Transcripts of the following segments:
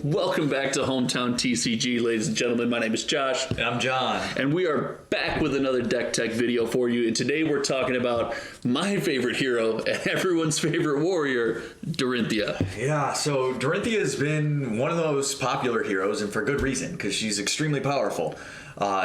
Welcome back to Hometown TCG, ladies and gentlemen. My name is Josh. And I'm John. And we are back with another deck tech video for you. And today we're talking about my favorite hero and everyone's favorite warrior, Dorinthea. Yeah, so Dorinthea has been one of those popular heroes, and for good reason, because she's extremely powerful.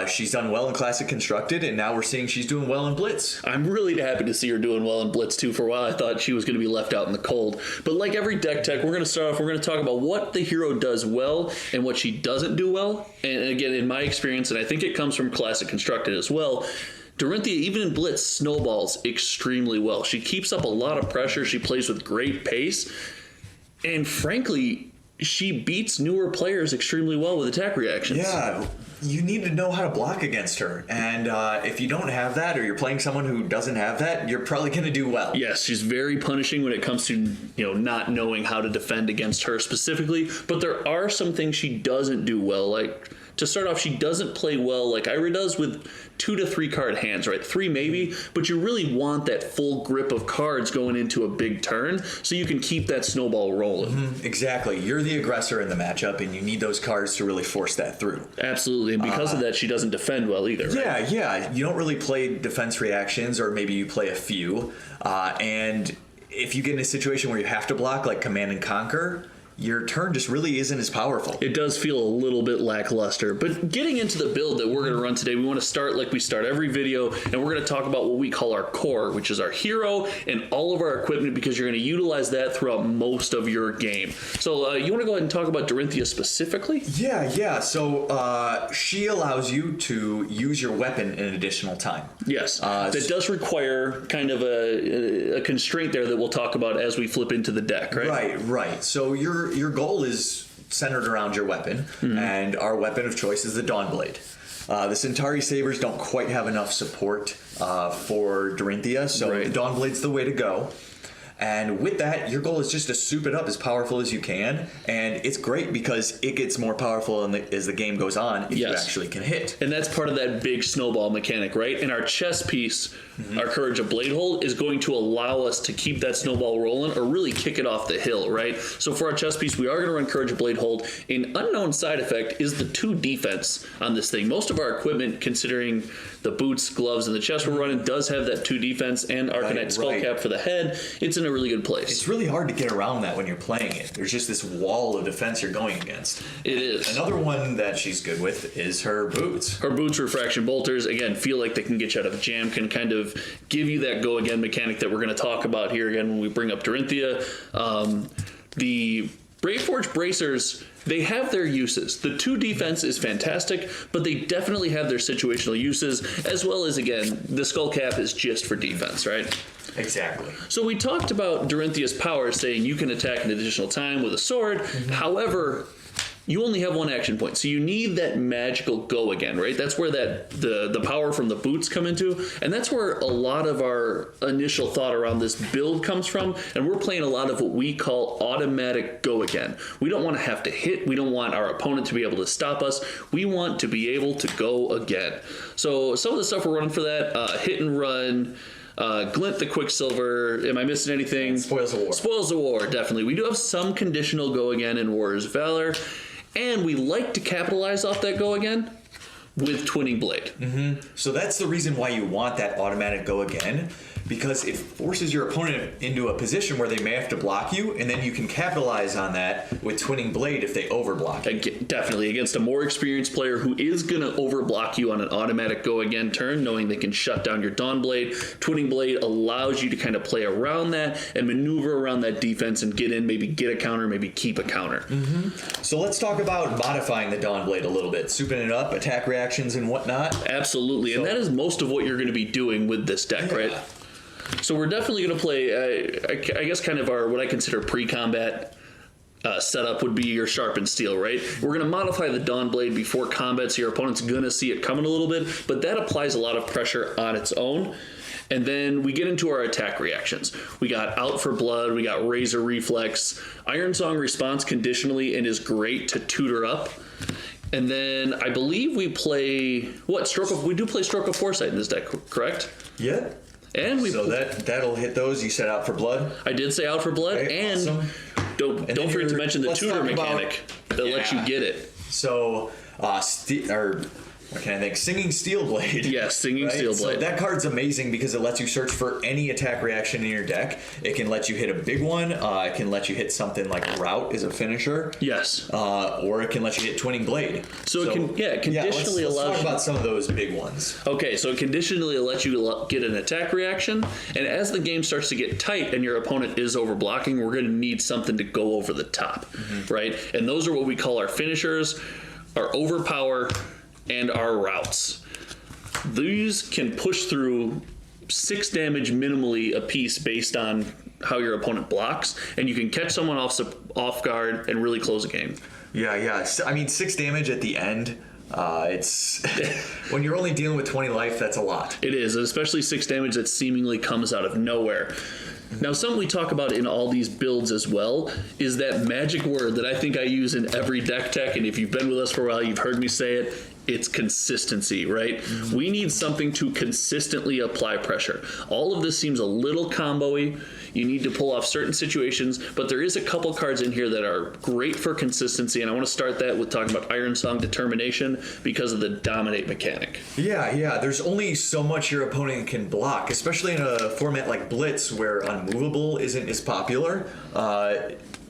She's done well in Classic Constructed, and now we're seeing she's doing well in Blitz. I'm really happy to see her doing well in Blitz, too. For a while, I thought she was going to be left out in the cold. But like every deck tech, we're going to start off, we're going to talk about what the hero does well and what she doesn't do well. And again, in my experience, and I think it comes from Classic Constructed as well, Dorinthea, even in Blitz, snowballs extremely well. She keeps up a lot of pressure. She plays with great pace. And frankly, she beats newer players extremely well with attack reactions. Yeah, you need to know how to block against her. And if you don't have that, or you're playing someone who doesn't have that, you're probably going to do well. Yes, she's very punishing when it comes to, not knowing how to defend against her specifically. But there are some things she doesn't do well. Like, to start off, she doesn't play well like Ira does with 2 to 3 card hands, right? 3 maybe, but you really want that full grip of cards going into a big turn so you can keep that snowball rolling. Mm-hmm. Exactly. You're the aggressor in the matchup, and you need those cards to really force that through. Absolutely, and because of that, she doesn't defend well either, right? Yeah. You don't really play defense reactions, or maybe you play a few, and if you get in a situation where you have to block, like Command and Conquer, your turn just really isn't as powerful. It does feel a little bit lackluster. But getting into the build that we're going to run today, we want to start like we start every video, and we're going to talk about what we call our core, which is our hero and all of our equipment, because you're going to utilize that throughout most of your game. So you want to go ahead and talk about Dorinthea specifically? Yeah. So she allows you to use your weapon an additional time. Yes. That does require kind of a constraint there that we'll talk about as we flip into the deck, right? Right. So your goal is centered around your weapon, and our weapon of choice is the Dawnblade. The Centauri Sabers don't quite have enough support for Dorinthea, so the Dawnblade's the way to go. And with that, your goal is just to soup it up as powerful as you can. And it's great because it gets more powerful as the game goes on if you actually can hit. And that's part of that big snowball mechanic, right? And our chess piece, our Courage of Bladehold, is going to allow us to keep that snowball rolling or really kick it off the hill, right? So for our chess piece, we are going to run Courage of Bladehold. An unknown side effect is the 2 defense on this thing. Most of our equipment, considering the boots, gloves, and the chest we're running, does have that 2 defense and Arcanite Skullcap for the head. It's in a really good place. It's really hard to get around that when you're playing it. There's just this wall of defense you're going against. It is. Another one that she's good with is her boots. Her boots, Refraction Bolters, again, feel like they can get you out of a jam, can kind of give you that go-again mechanic that we're going to talk about here again when we bring up Dorinthea. The Braveforge Bracers, they have their uses. The 2 defense is fantastic, but they definitely have their situational uses, as well as, again, the Skullcap is just for defense, right? Exactly. So we talked about Dorinthea's power, saying you can attack an additional time with a sword. However, you only have 1 action point, so you need that magical go again, right? That's where the power from the boots come into, and that's where a lot of our initial thought around this build comes from, and we're playing a lot of what we call automatic go again. We don't want to have to hit. We don't want our opponent to be able to stop us. We want to be able to go again. So some of the stuff we're running for that, hit and run, Glint the Quicksilver. Am I missing anything? Spoils the War. Spoils the War, definitely. We do have some conditional go again in Warrior's Valor, and we like to capitalize off that go again with Twinning Blade. So that's the reason why you want that automatic go again, because it forces your opponent into a position where they may have to block you, and then you can capitalize on that with Twinning Blade if they overblock you. Definitely against a more experienced player who is going to overblock you on an automatic go again turn, knowing they can shut down your Dawnblade. Twinning Blade allows you to kind of play around that and maneuver around that defense and get in, maybe get a counter, maybe keep a counter. So let's talk about modifying the Dawnblade a little bit, souping it up, attack reactions and whatnot. Absolutely, and that is most of what you're going to be doing with this deck, right? So we're definitely going to play, I guess, kind of what I consider pre-combat setup would be your Sharpened Steel, right? We're going to modify the Dawnblade before combat, so your opponent's going to see it coming a little bit, but that applies a lot of pressure on its own. And then we get into our attack reactions. We got Out for Blood, we got Razor Reflex, Iron Song responds conditionally and is great to tutor up. And then I believe we play, we do play Stroke of Foresight in this deck, correct? Yeah. And we that'll hit those. You said Out for Blood. I did say Out for Blood, Okay, and awesome. don't forget to mention the tutor mechanic. that lets you get it. So, what can I think? Singing Steel Blade. Yes, Singing Steel Blade. So that card's amazing because it lets you search for any attack reaction in your deck. It can let you hit a big one. It can let you hit something like Rout as a finisher. Yes. Or it can let you hit Twinning Blade. So it conditionally let's allows talk about some of those big ones. Okay, so it conditionally lets you get an attack reaction, and as the game starts to get tight and your opponent is overblocking, we're going to need something to go over the top, right? And those are what we call our finishers, our overpower, and our routes. These can push through 6 damage minimally a piece based on how your opponent blocks, and you can catch someone off guard and really close a game. Yeah. I mean, 6 damage at the end. It's when you're only dealing with 20 life, that's a lot. It is, especially 6 damage that seemingly comes out of nowhere. Now, something we talk about in all these builds as well is that magic word that I think I use in every deck tech, and if you've been with us for a while, you've heard me say it. It's consistency, right? We need something to consistently apply pressure. All of this seems a little combo-y. You need to pull off certain situations, but there is a couple cards in here that are great for consistency, and I want to start that with talking about Iron Song Determination because of the dominate mechanic. Yeah. There's only so much your opponent can block, especially in a format like Blitz where unmovable isn't as popular.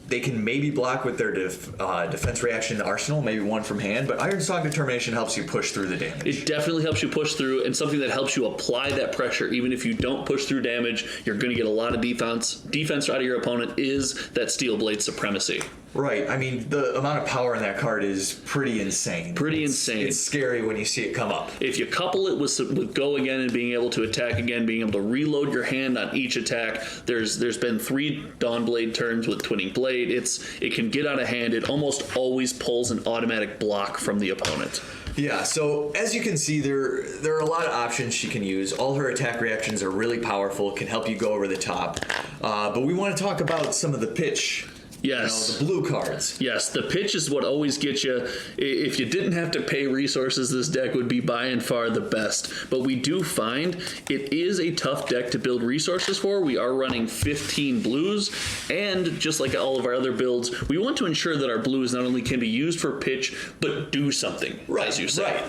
They can maybe block with their defense reaction arsenal, maybe one from hand, but Iron Song Determination helps you push through the damage. It definitely helps you push through, and something that helps you apply that pressure. Even if you don't push through damage, you're going to get a lot of defense. Defense out of your opponent is that Steel Blade supremacy. Right. I mean, the amount of power in that card is pretty insane. It's scary when you see it come up. If you couple it with go again and being able to attack again, being able to reload your hand on each attack, there's been 3 Dawnblade turns with Twinning Blade. It can get out of hand. It almost always pulls an automatic block from the opponent. Yeah, so as you can see, there are a lot of options she can use. All her attack reactions are really powerful, can help you go over the top. But we want to talk about some of the pitch. Yes. The blue cards. Yes, the pitch is what always gets you. If you didn't have to pay resources, this deck would be by and far the best. But we do find it is a tough deck to build resources for. We are running 15 blues, and just like all of our other builds, we want to ensure that our blues not only can be used for pitch, but do something, as you say.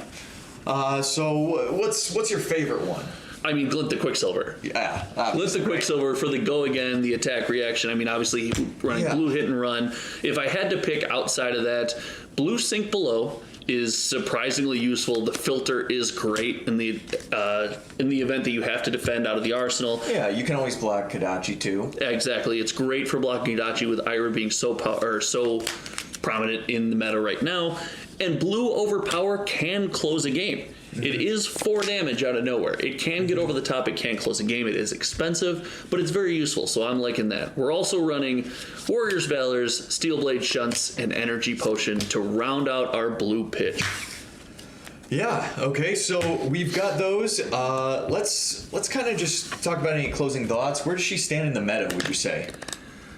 Right. So what's your favorite one? I mean, Glint the Quicksilver. Yeah. Glint the Quicksilver for the go again, the attack reaction. I mean, obviously, running blue hit and run. If I had to pick outside of that, blue Sink Below is surprisingly useful. The filter is great in the event that you have to defend out of the arsenal. Yeah, you can always block Kodachi too. Exactly. It's great for blocking Kodachi with Ira being so prominent in the meta right now. And blue Overpower can close a game. It is 4 damage out of nowhere. It can get over the top. It can close a game. It is expensive, but it's very useful, so I'm liking that. We're also running Warrior's Valors, Steel Blade Shunts, and Energy Potion to round out our blue pitch. Yeah, okay, so we've got those. Let's kind of just talk about any closing thoughts. Where does she stand in the meta, would you say?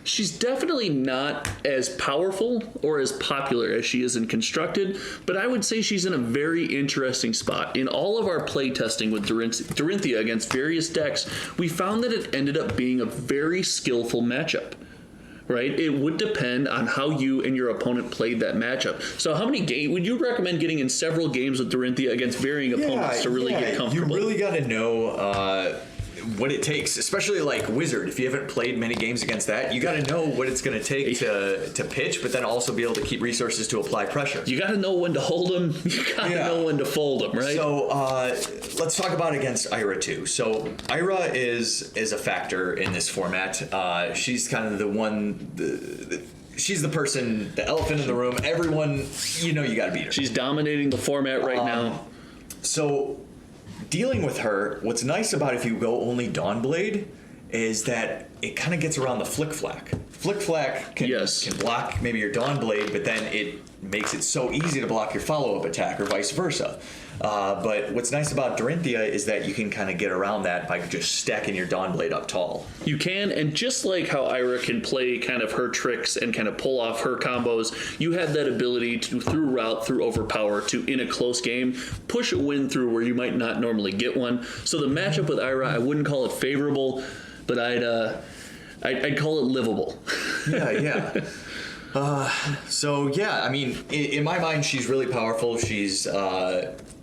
She's definitely not as powerful or as popular as she is in Constructed, but I would say she's in a very interesting spot. In all of our play testing with Dorinthea against various decks, we found that it ended up being a very skillful matchup. Right? It would depend on how you and your opponent played that matchup. So how many games would you recommend getting in several games with Dorinthea against varying opponents to really get comfortable? You really got to know what it takes, especially like Wizard. If you haven't played many games against that, you got to know what it's going to take to pitch, but then also be able to keep resources to apply pressure. You got to know when to hold them. You got to know when to fold them, right? So let's talk about against Ira too. So Ira is a factor in this format. She's kind of the one. She's the person, the elephant in the room. Everyone, you got to beat her. She's dominating the format right now. So dealing with her, what's nice about if you go only Dawnblade is that it kind of gets around the Flick Flack. Flick Flack can block maybe your Dawnblade, but then it makes it so easy to block your follow-up attack or vice versa. But what's nice about Dorinthea is that you can kind of get around that by just stacking your Dawnblade up tall. You can, and just like how Ira can play kind of her tricks and kind of pull off her combos, you have that ability to, through Route, through Overpower, to, in a close game, push a win through where you might not normally get one. So the matchup with Ira, I wouldn't call it favorable, but I'd call it livable. Yeah. So yeah, I mean, in my mind, she's really powerful.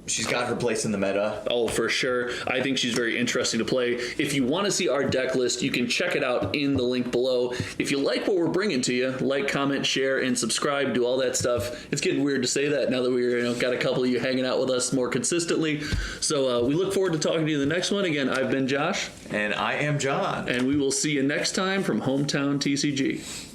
She's got her place in the meta. Oh, for sure. I think she's very interesting to play. If you want to see our deck list, you can check it out in the link below. If you like what we're bringing to you, like, comment, share, and subscribe, do all that stuff. It's getting weird to say that now that we're got a couple of you hanging out with us more consistently. So we look forward to talking to you in the next one. Again, I've been Josh. And I am John. And we will see you next time from Hometown TCG.